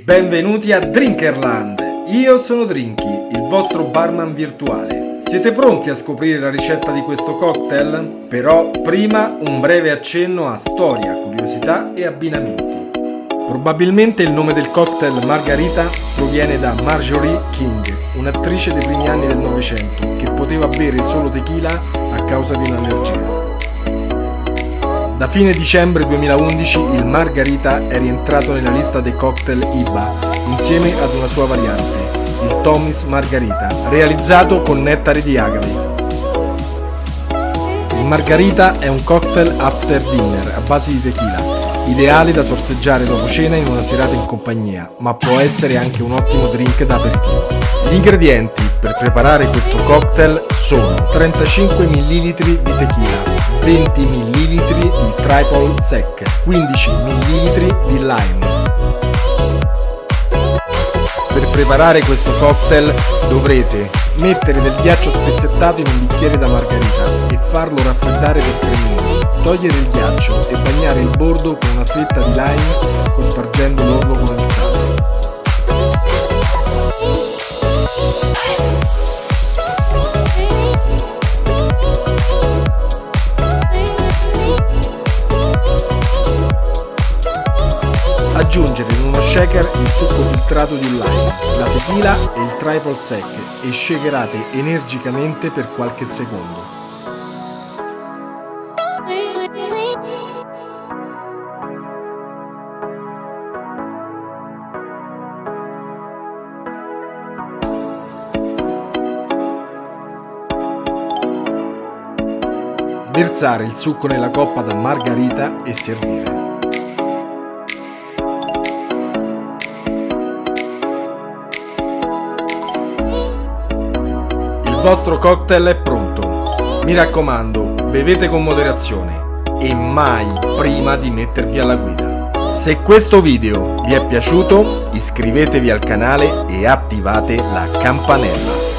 Benvenuti a Drinkerland, io sono Drinky, il vostro barman virtuale. Siete pronti a scoprire la ricetta di questo cocktail? Però prima un breve accenno a storia, curiosità e abbinamenti. Probabilmente il nome del cocktail Margarita proviene da Marjorie King, un'attrice dei primi anni del Novecento che poteva bere solo tequila a causa di un'allergia. Da fine dicembre 2011 il Margarita è rientrato nella lista dei cocktail IBA insieme ad una sua variante, il Tommy's Margarita, realizzato con nettare di agave. Il Margarita è un cocktail after dinner a base di tequila, ideale da sorseggiare dopo cena in una serata in compagnia, ma può essere anche un ottimo drink da aperitivo. Gli ingredienti per preparare questo cocktail sono 35 ml di tequila, 20 ml di triple sec, 15 ml di lime. Per preparare questo cocktail dovrete mettere del ghiaccio spezzettato in un bicchiere da margarita e farlo raffreddare per 3 minuti. Togliere il ghiaccio e bagnare il bordo con una fetta di lime cospargendo l'orlo con il sale. Aggiungere in uno shaker il succo filtrato di lime, la tequila e il triple sec e shakerate energicamente per qualche secondo. Versare il succo nella coppa da margarita e servire. Il vostro cocktail è pronto. Mi raccomando, bevete con moderazione e mai prima di mettervi alla guida. Se questo video vi è piaciuto, iscrivetevi al canale e attivate la campanella.